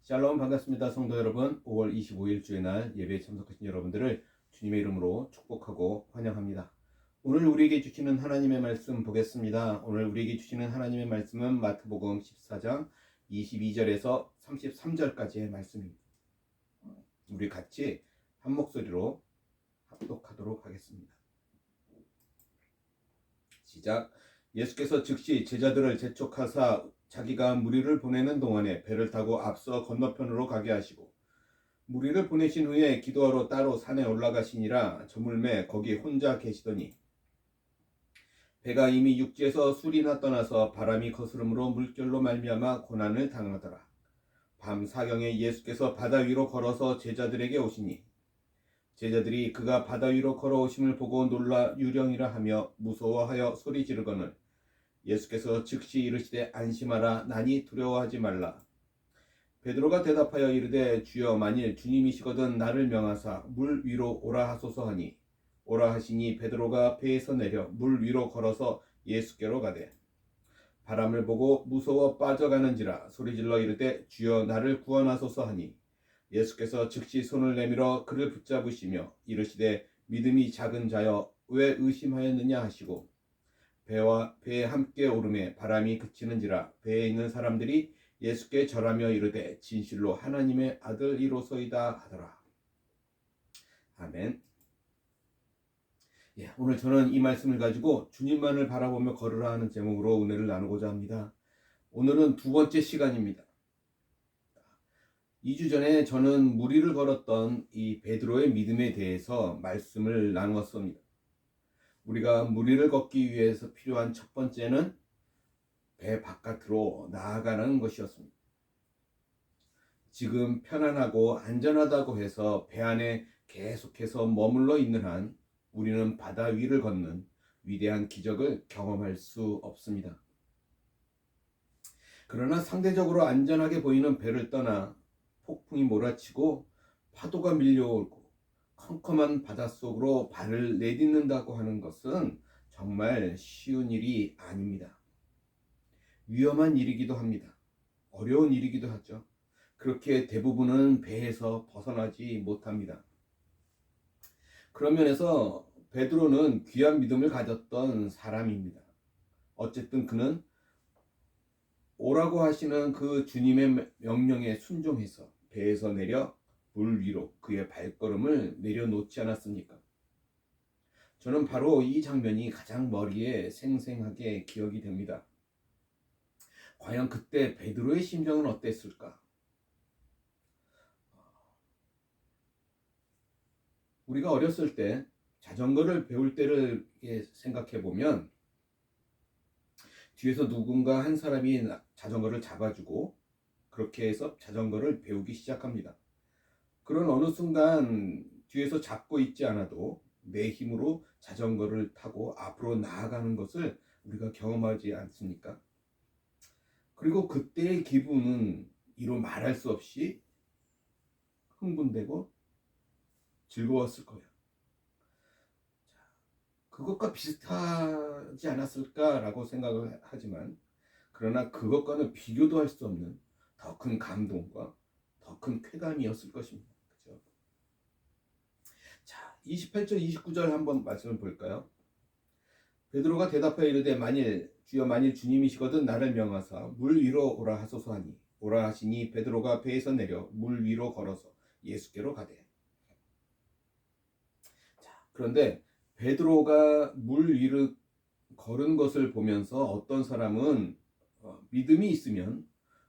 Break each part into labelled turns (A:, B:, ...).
A: 샬롬 반갑습니다. 성도 여러분, 5월 25일 주의 날 예배에 참석하신 여러분들을 주님의 이름으로 축복하고 환영합니다. 오늘 우리에게 주시는 하나님의 말씀 보겠습니다. 오늘 우리에게 주시는 하나님의 말씀은 마태복음 14장 22절에서 33절까지의 말씀입니다. 우리 같이 한 목소리로 합독하도록 하겠습니다. 시작. 예수께서 즉시 제자들을 재촉하사 자기가 무리를 보내는 동안에 배를 타고 앞서 건너편으로 가게 하시고 무리를 보내신 후에 기도하러 따로 산에 올라가시니라. 저물매 거기 혼자 계시더니 배가 이미 육지에서 술이나 떠나서 바람이 거스름으로 물결로 말미암아 고난을 당하더라. 밤 사경에 예수께서 바다 위로 걸어서 제자들에게 오시니 제자들이 그가 바다 위로 걸어오심을 보고 놀라 유령이라 하며 무서워하여 소리 지르거늘 예수께서 즉시 이르시되 안심하라. 나니 두려워하지 말라. 베드로가 대답하여 이르되 주여 만일 주님이시거든 나를 명하사 물 위로 오라 하소서 하니 오라 하시니 베드로가 배에서 내려 물 위로 걸어서 예수께로 가되 바람을 보고 무서워 빠져가는지라 소리질러 이르되 주여 나를 구원하소서 하니 예수께서 즉시 손을 내밀어 그를 붙잡으시며 이르시되 믿음이 작은 자여 왜 의심하였느냐 하시고 배에 함께 오르매 바람이 그치는지라 배에 있는 사람들이 예수께 절하며 이르되 진실로 하나님의 아들이로소이다 하더라. 아멘. 오늘 저는 이 말씀을 가지고 주님만을 바라보며 걸으라 하는 제목으로 은혜를 나누고자 합니다. 오늘은 두 번째 시간입니다. 2주 전에 저는 무리를 걸었던 이 베드로의 믿음에 대해서 말씀을 나누었습니다. 우리가 무리를 걷기 위해서 필요한 첫 번째는 배 바깥으로 나아가는 것이었습니다. 지금 편안하고 안전하다고 해서 배 안에 계속해서 머물러 있는 한 우리는 바다 위를 걷는 위대한 기적을 경험할 수 없습니다. 그러나 상대적으로 안전하게 보이는 배를 떠나 폭풍이 몰아치고 파도가 밀려오고 컴컴한 바닷속으로 발을 내딛는다고 하는 것은 정말 쉬운 일이 아닙니다. 위험한 일이기도 합니다. 어려운 일이기도 하죠. 그렇게 대부분은 배에서 벗어나지 못합니다. 그런 면에서 베드로는 귀한 믿음을 가졌던 사람입니다. 어쨌든 그는 오라고 하시는 그 주님의 명령에 순종해서 배에서 내려 물 위로 그의 발걸음을 내려놓지 않았습니까? 저는 바로 이 장면이 가장 머리에 생생하게 기억이 됩니다. 과연 그때 베드로의 심정은 어땠을까? 우리가 어렸을 때 자전거를 배울 때를 생각해 보면 뒤에서 누군가 한 사람이 자전거를 잡아주고 그렇게 해서 자전거를 배우기 시작합니다. 그런 어느 순간 뒤에서 잡고 있지 않아도 내 힘으로 자전거를 타고 앞으로 나아가는 것을 우리가 경험하지 않습니까? 그리고 그때의 기분은 이루 말할 수 없이 흥분되고 즐거웠을 거예요. 그것과 비슷하지 않았을까라고 생각을 하지만 그러나 그것과는 비교도 할 수 없는 더 큰 감동과 더 큰 쾌감이었을 것입니다. 그렇죠? 자, 28절 29절 한번 말씀을 볼까요? 베드로가 대답하여 이르되 주여 만일 주님이시거든 나를 명하사 물 위로 오라 하소서 하니 오라 하시니 베드로가 배에서 내려 물 위로 걸어서 예수께로 가되. 자, 그런데 베드로가 물 위로 걸은 것을 보면서 어떤 사람은 믿음이 있으면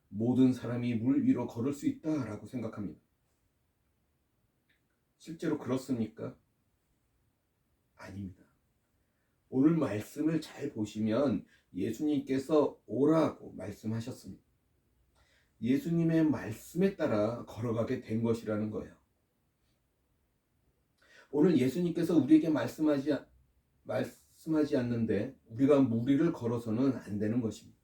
A: 모든 사람이 물 위로 걸을 수 있다라고 생각합니다. 실제로 그렇습니까? 아닙니다. 오늘 말씀을 잘 보시면 예수님께서 오라고 말씀하셨습니다. 예수님의 말씀에 따라 걸어가게 된 것이라는 거예요. 오늘 예수님께서 우리에게 말씀하지 않는데 우리가 무리를 걸어서는 안 되는 것입니다.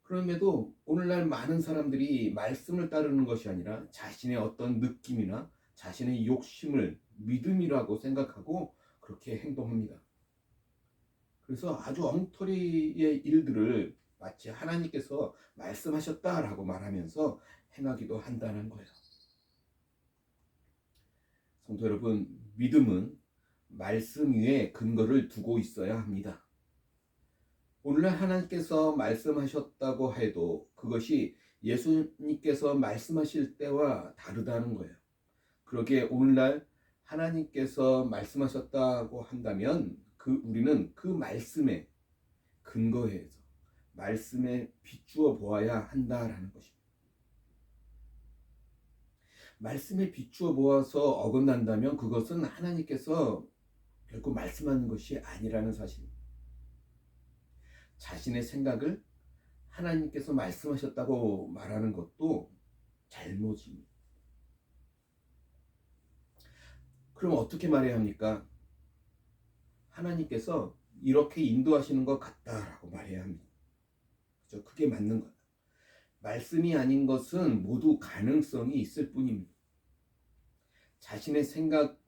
A: 그럼에도 오늘날 많은 사람들이 말씀을 따르는 것이 아니라 자신의 어떤 느낌이나 자신의 욕심을 믿음이라고 생각하고 그렇게 행동합니다. 그래서 아주 엉터리의 일들을 마치 하나님께서 말씀하셨다라고 말하면서 행하기도 한다는 거예요. 성도 여러분, 믿음은 말씀 위에 근거를 두고 있어야 합니다. 오늘날 하나님께서 말씀하셨다고 해도 그것이 예수님께서 말씀하실 때와 다르다는 거예요. 그러기에 오늘날 하나님께서 말씀하셨다고 한다면 우리는 그 말씀에 근거해서 말씀에 비추어 보아야 한다라는 것입니다. 말씀에 비추어 보아서 어긋난다면 그것은 하나님께서 결코 말씀하는 것이 아니라는 사실입니다. 자신의 생각을 하나님께서 말씀하셨다고 말하는 것도 잘못입니다. 그럼 어떻게 말해야 합니까? 하나님께서 이렇게 인도하시는 것 같다라고 말해야 합니다. 그죠? 그게 맞는 거예요. 말씀이 아닌 것은 모두 가능성이 있을 뿐입니다. 자신의 생각,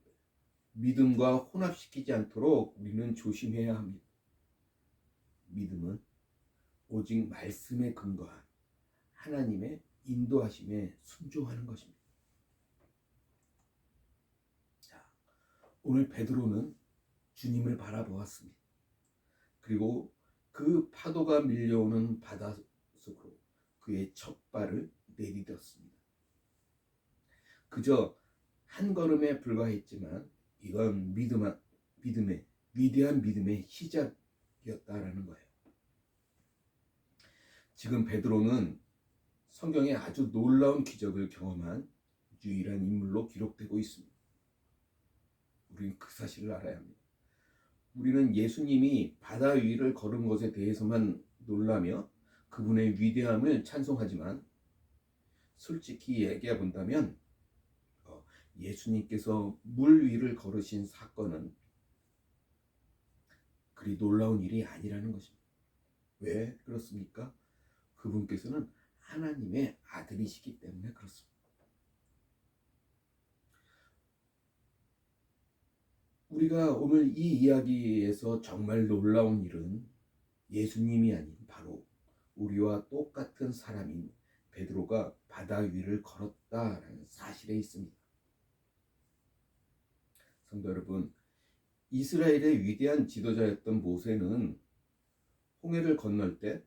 A: 믿음과 혼합시키지 않도록 우리는 조심해야 합니다. 믿음은 오직 말씀에 근거한 하나님의 인도하심에 순종하는 것입니다. 자, 오늘 베드로는 주님을 바라보았습니다. 그리고 그 파도가 밀려오는 바다 속으로 그의 첫 발을 내디뎠습니다. 그저 한 걸음에 불과했지만 이건 믿음의 위대한 믿음의 시작이었다라는 거예요. 지금 베드로는 성경에 아주 놀라운 기적을 경험한 유일한 인물로 기록되고 있습니다. 우리는 그 사실을 알아야 합니다. 우리는 예수님이 바다 위를 걸은 것에 대해서만 놀라며 그분의 위대함을 찬송하지만 솔직히 얘기해 본다면 예수님께서 물 위를 걸으신 사건은 그리 놀라운 일이 아니라는 것입니다. 왜 그렇습니까? 그분께서는 하나님의 아들이시기 때문에 그렇습니다. 우리가 오늘 이 이야기에서 정말 놀라운 일은 예수님이 아닌 바로 우리와 똑같은 사람인 베드로가 바다 위를 걸었다라는 사실에 있습니다. 성도 여러분, 이스라엘의 위대한 지도자였던 모세는 홍해를 건널 때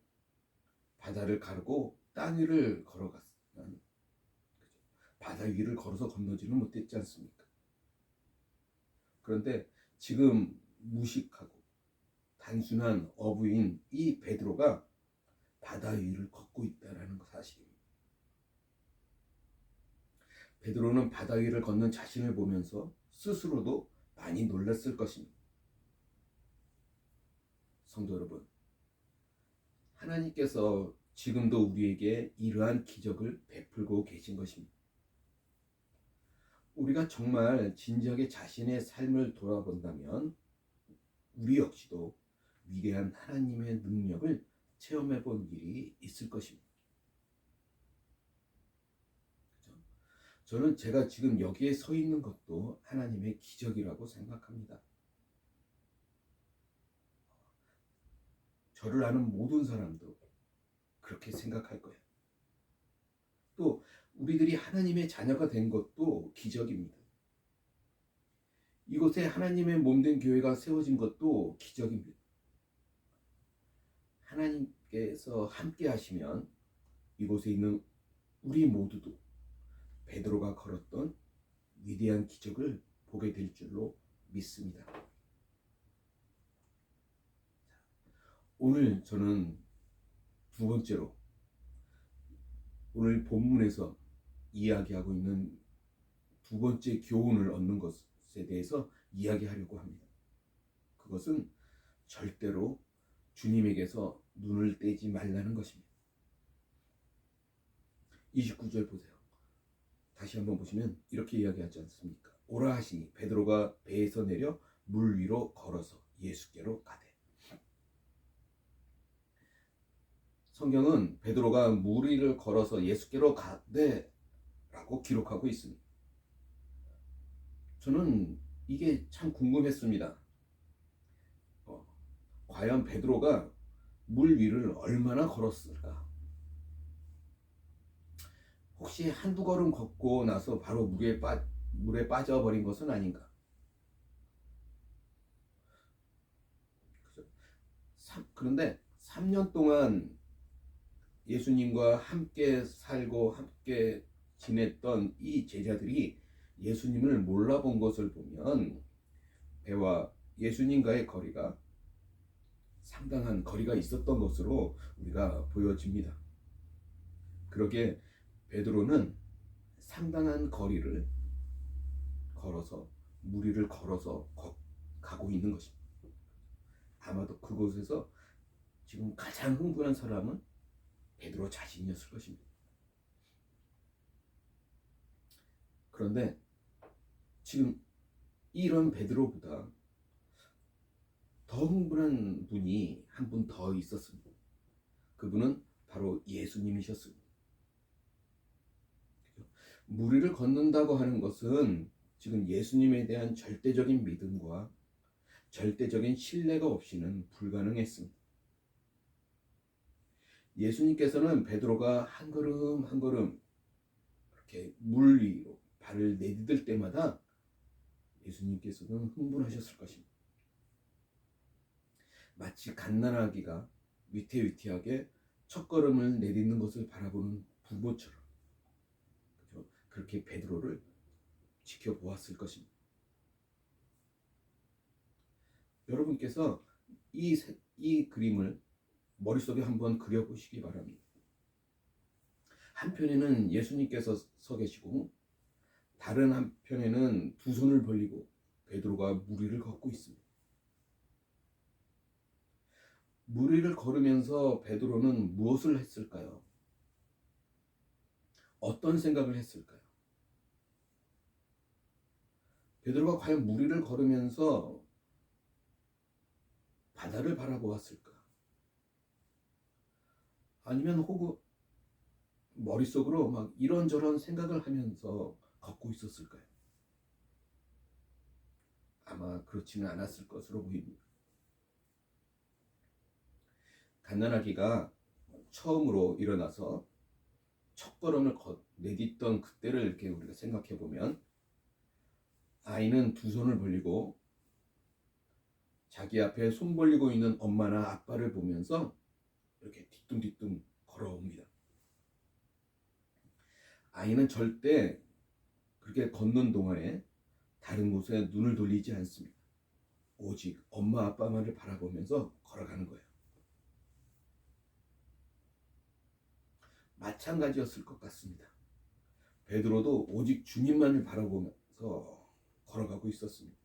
A: 바다를 가르고 땅 위를 걸어갔지만 바다 위를 걸어서 건너지는 못했지 않습니까? 그런데 지금 무식하고 단순한 어부인 이 베드로가 바다 위를 걷고 있다는 사실입니다. 베드로는 바다 위를 걷는 자신을 보면서 스스로도 많이 놀랐을 것입니다. 성도 여러분, 하나님께서 지금도 우리에게 이러한 기적을 베풀고 계신 것입니다. 우리가 정말 진지하게 자신의 삶을 돌아본다면 우리 역시도 위대한 하나님의 능력을 체험해 본 일이 있을 것입니다. 저는 제가 지금 여기에 서 있는 것도 하나님의 기적이라고 생각합니다. 저를 아는 모든 사람도 그렇게 생각할 거예요. 또 우리들이 하나님의 자녀가 된 것도 기적입니다. 이곳에 하나님의 몸된 교회가 세워진 것도 기적입니다. 하나님께서 함께 하시면 이곳에 있는 우리 모두도 베드로가 걸었던 위대한 기적을 보게 될 줄로 믿습니다. 오늘 저는 두 번째로 오늘 본문에서 이야기하고 있는 두 번째 교훈을 얻는 것에 대해서 이야기하려고 합니다. 그것은 절대로 주님에게서 눈을 떼지 말라는 것입니다. 29절 보세요. 다시 한번 보시면 이렇게 이야기하지 않습니까? 오라 하시니 베드로가 배에서 내려 물 위로 걸어서 예수께로 가되. 성경은 베드로가 물 위를 걸어서 예수께로 가되 라고 기록하고 있습니다. 저는 이게 참 궁금했습니다. 과연 베드로가 물 위를 얼마나 걸었을까? 혹시 한두 걸음 걷고 나서 바로 물에 빠져버린 것은 아닌가? 그런데 3년 동안 예수님과 함께 살고 함께 지냈던 이 제자들이 예수님을 몰라본 것을 보면 배와 예수님과의 거리가 상당한 거리가 있었던 것으로 우리가 보여집니다. 그러기에 베드로는 상당한 거리를 걸어서 무리를 걸어서 가고 있는 것입니다. 아마도 그곳에서 지금 가장 흥분한 사람은 베드로 자신이었을 것입니다. 그런데 지금 이런 베드로보다 더 흥분한 분이 한 분 더 있었습니다. 그분은 바로 예수님이셨습니다. 무리를 걷는다고 하는 것은 지금 예수님에 대한 절대적인 믿음과 절대적인 신뢰가 없이는 불가능했습니다. 예수님께서는 베드로가 한 걸음 한 걸음 이렇게 물 위로 발을 내디딜 때마다 예수님께서는 흥분하셨을 것입니다. 마치 갓난아기가 위태위태하게 첫걸음을 내딛는 것을 바라보는 부모처럼 그렇게 베드로를 지켜보았을 것입니다. 여러분께서 이 그림을 머릿속에 한번 그려보시기 바랍니다. 한편에는 예수님께서 서 계시고 다른 한편에는 두 손을 벌리고 베드로가 물 위를 걷고 있습니다. 물 위를 걸으면서 베드로는 무엇을 했을까요? 어떤 생각을 했을까요? 베드로가 과연 물 위를 걸으면서 바다를 바라보았을까? 아니면 혹은 머릿속으로 막 이런저런 생각을 하면서 걷고 있었을까요? 아마 그렇지는 않았을 것으로 보입니다. 갓난아기가 처음으로 일어나서 첫걸음을 내딛던 그때를 이렇게 우리가 생각해 보면 아이는 두 손을 벌리고 자기 앞에 손 벌리고 있는 엄마나 아빠를 보면서 이렇게 뒤뚱뒤뚱 걸어옵니다. 아이는 절대 그렇게 걷는 동안에 다른 곳에 눈을 돌리지 않습니다. 오직 엄마 아빠만을 바라보면서 걸어가는 거예요. 마찬가지였을 것 같습니다. 베드로도 오직 주님만을 바라보면서 걸어가고 있었습니다.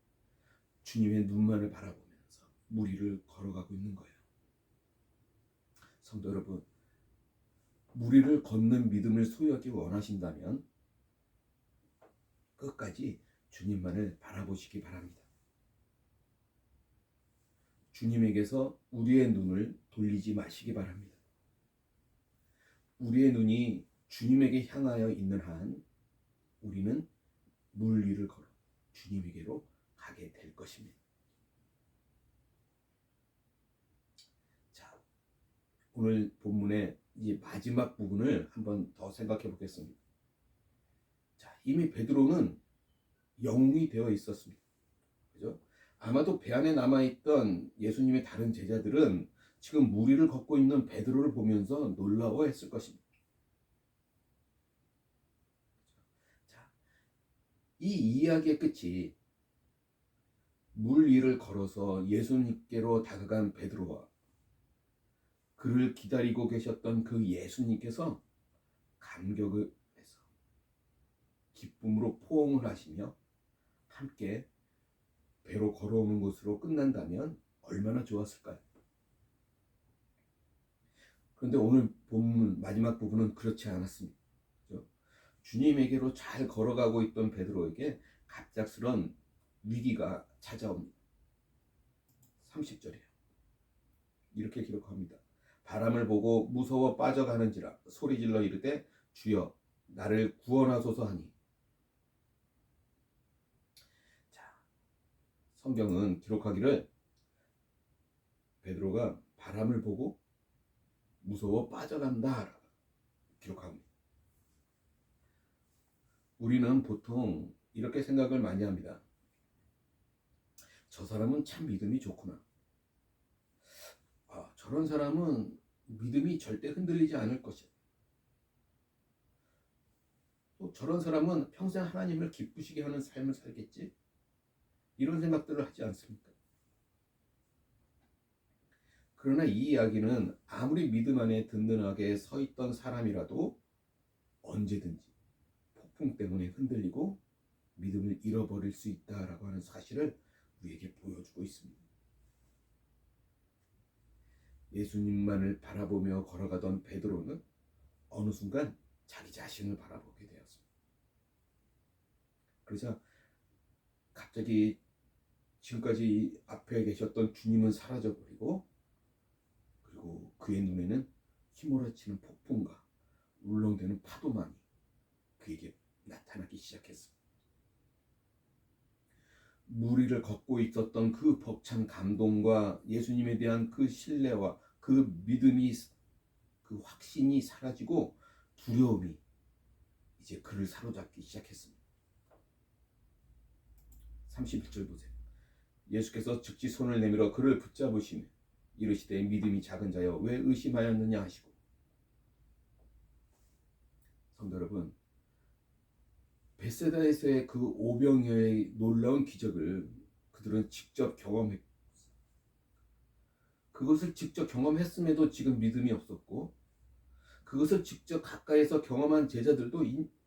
A: 주님의 눈만을 바라보면서 물 위를 걸어가고 있는 거예요. 성도 여러분, 물 위를 걷는 믿음을 소유하기 원하신다면 끝까지 주님만을 바라보시기 바랍니다. 주님에게서 우리의 눈을 돌리지 마시기 바랍니다. 우리의 눈이 주님에게 향하여 있는 한 우리는 물 위를 걸어 주님에게로 가게 될 것입니다. 자, 오늘 본문의 이 마지막 부분을 한번 더 생각해 보겠습니다. 자, 이미 베드로는 영웅이 되어 있었습니다. 그죠? 아마도 배 안에 남아있던 예수님의 다른 제자들은 지금 물 위를 걷고 있는 베드로를 보면서 놀라워했을 것입니다. 자, 이 이야기의 끝이 물 위를 걸어서 예수님께로 다가간 베드로와 그를 기다리고 계셨던 그 예수님께서 감격을 해서 기쁨으로 포옹을 하시며 함께 배로 걸어오는 것으로 끝난다면 얼마나 좋았을까요? 그런데 오늘 본문 마지막 부분은 그렇지 않았습니다. 그렇죠? 주님에게로 잘 걸어가고 있던 베드로에게 갑작스런 위기가 찾아옵니다. 30절이에요. 이렇게 기록합니다. 바람을 보고 무서워 빠져가는지라 소리질러 이르되 주여 나를 구원하소서 하니. 자, 성경은 기록하기를 베드로가 바람을 보고 무서워 빠져간다 기록합니다. 우리는 보통 이렇게 생각을 많이 합니다. 저 사람은 참 믿음이 좋구나. 저런 사람은 믿음이 절대 흔들리지 않을 것이야. 또 저런 사람은 평생 하나님을 기쁘시게 하는 삶을 살겠지? 이런 생각들을 하지 않습니까? 그러나 이 이야기는 아무리 믿음 안에 든든하게 서 있던 사람이라도 언제든지 폭풍 때문에 흔들리고 믿음을 잃어버릴 수 있다라고 하는 사실을 우리에게 보여주고 있습니다. 예수님만을 바라보며 걸어가던 베드로는 어느 순간 자기 자신을 바라보게 되었습니다. 그러자 갑자기 지금까지 앞에 계셨던 주님은 사라져버리고, 그리고 그의 눈에는 휘몰아치는 폭풍과 울렁대는 파도만이 그에게 나타나기 시작했습니다. 무리를 걷고 있었던 그 벅찬 감동과 예수님에 대한 그 신뢰와 그 믿음이, 그 확신이 사라지고 두려움이 이제 그를 사로잡기 시작했습니다. 31절 보세요. 예수께서 즉시 손을 내밀어 그를 붙잡으시며 이르시되 믿음이 작은 자여 왜 의심하였느냐 하시고. 성도 여러분, 베세다에서의 그 오병이어의 놀라운 기적을 그들은 직접 경험했고, 그것을 직접 경험했음에도 지금 믿음이 없었고, 그것을 직접 가까이서 경험한 제자들도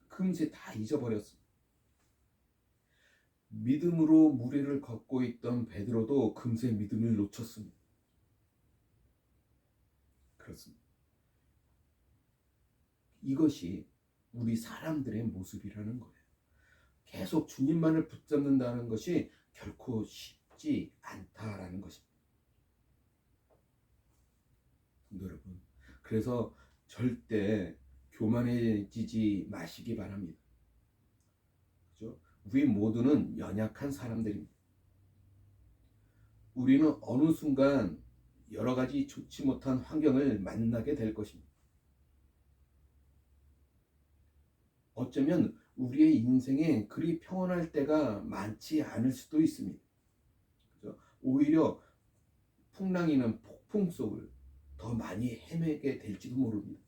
A: 금세 다 잊어버렸습니다. 믿음으로 무리를 걷고 있던 베드로도 금세 믿음을 놓쳤습니다. 그렇습니다. 이것이 우리 사람들의 모습이라는 거예요. 계속 주님만을 붙잡는다는 것이 결코 쉽지 않다라는 것입니다. 여러분, 그래서 절대 교만해지지 마시기 바랍니다. 그죠? 우리 모두는 연약한 사람들입니다. 우리는 어느 순간 여러 가지 좋지 못한 환경을 만나게 될 것입니다. 어쩌면 우리의 인생에 그리 평온할 때가 많지 않을 수도 있습니다. 그죠? 오히려 풍랑이는 폭풍 속을 더 많이 헤매게 될지도 모릅니다.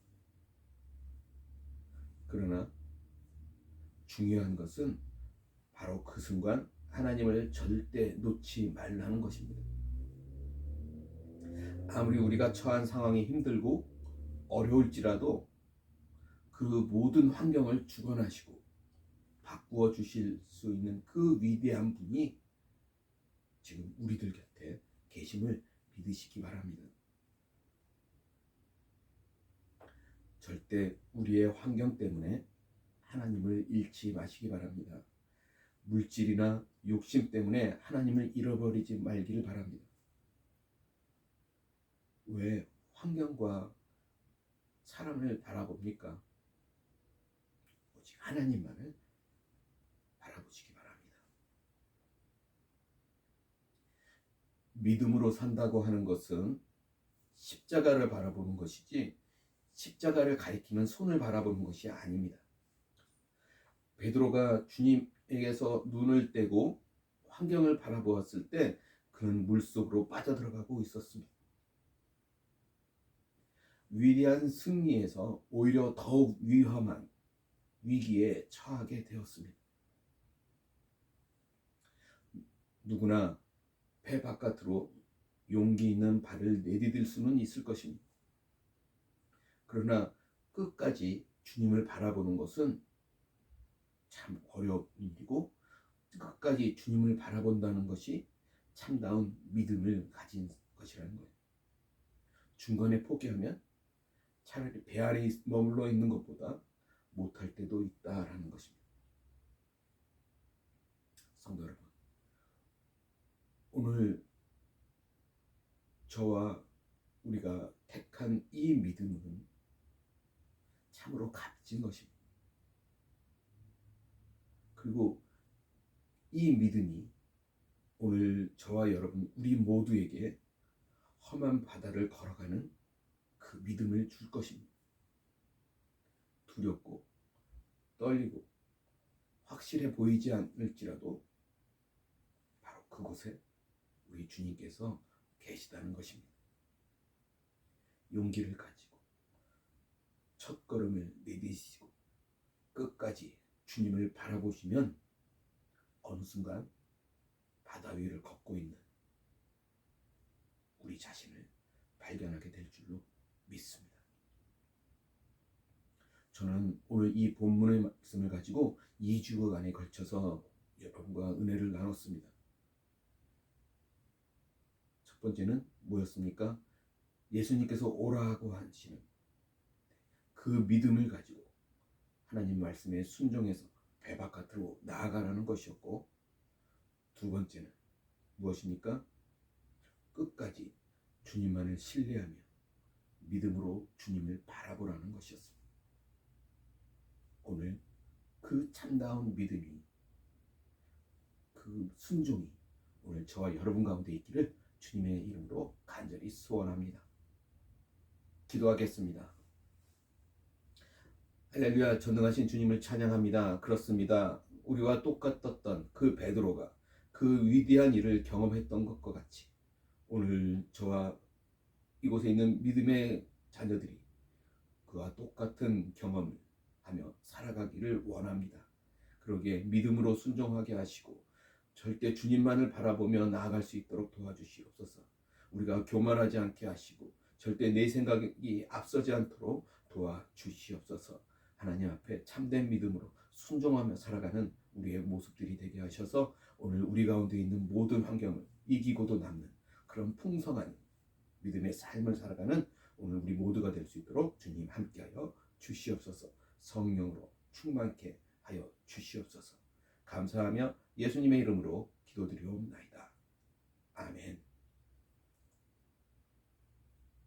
A: 그러나 중요한 것은 바로 그 순간 하나님을 절대 놓지 말라는 것입니다. 아무리 우리가 처한 상황이 힘들고 어려울지라도 그 모든 환경을 주관하시고 바꾸어 주실 수 있는 그 위대한 분이 지금 우리들 곁에 계심을 믿으시기 바랍니다. 절대 우리의 환경 때문에 하나님을 잃지 마시기 바랍니다. 물질이나 욕심 때문에 하나님을 잃어버리지 말기를 바랍니다. 왜 환경과 사람을 바라봅니까? 오직 하나님만을 바라보시기 바랍니다. 믿음으로 산다고 하는 것은 십자가를 바라보는 것이지 십자가를 가리키는 손을 바라보는 것이 아닙니다. 베드로가 주님에게서 눈을 떼고 환경을 바라보았을 때 그는 물속으로 빠져들어가고 있었습니다. 위대한 승리에서 오히려 더욱 위험한 위기에 처하게 되었습니다. 누구나 배 바깥으로 용기 있는 발을 내디딜 수는 있을 것입니다. 그러나 끝까지 주님을 바라보는 것은 참 어려운 일이고, 끝까지 주님을 바라본다는 것이 참다운 믿음을 가진 것이라는 거예요. 중간에 포기하면 차라리 배 아래 머물러 있는 것보다 못할 때도 있다라는 것입니다. 성도 여러분, 오늘 저와 우리가 택한 이 믿음은 참으로 값진 것입니다. 그리고 이 믿음이 오늘 저와 여러분 우리 모두에게 험한 바다를 걸어가는 그 믿음을 줄 것입니다. 두렵고 떨리고 확실해 보이지 않을지라도 바로 그곳에 우리 주님께서 계시다는 것입니다. 용기를 가지고 첫 걸음을 내디디시고 끝까지 주님을 바라보시면 어느 순간 바다 위를 걷고 있는 우리 자신을 발견하게 될 줄로 믿습니다. 저는 오늘 이 본문의 말씀을 가지고 2주간에 걸쳐서 여러분과 은혜를 나눴습니다. 첫 번째는 뭐였습니까? 예수님께서 오라고 하시는 그 믿음을 가지고 하나님 말씀에 순종해서 배 바깥으로 나아가라는 것이었고, 두 번째는 무엇입니까? 끝까지 주님만을 신뢰하며 믿음으로 주님을 바라보라는 것이었습니다. 오늘 그 참다운 믿음이, 그 순종이 오늘 저와 여러분 가운데 있기를 주님의 이름으로 간절히 소원합니다. 기도하겠습니다. 할렐루야. 전능하신 주님을 찬양합니다. 그렇습니다. 우리와 똑같았던 그 베드로가 그 위대한 일을 경험했던 것과 같이 오늘 저와 이곳에 있는 믿음의 자녀들이 그와 똑같은 경험을 하며 살아가기를 원합니다. 그러기에 믿음으로 순종하게 하시고 절대 주님만을 바라보며 나아갈 수 있도록 도와주시옵소서. 우리가 교만하지 않게 하시고 절대 내 생각이 앞서지 않도록 도와주시옵소서. 하나님 앞에 참된 믿음으로 순종하며 살아가는 우리의 모습들이 되게 하셔서 오늘 우리 가운데 있는 모든 환경을 이기고도 남는 그런 풍성한 믿음의 삶을 살아가는 오늘 우리 모두가 될 수 있도록 주님 함께하여 주시옵소서. 성령으로 충만케 하여 주시옵소서. 감사하며 예수님의 이름으로 기도드리옵나이다.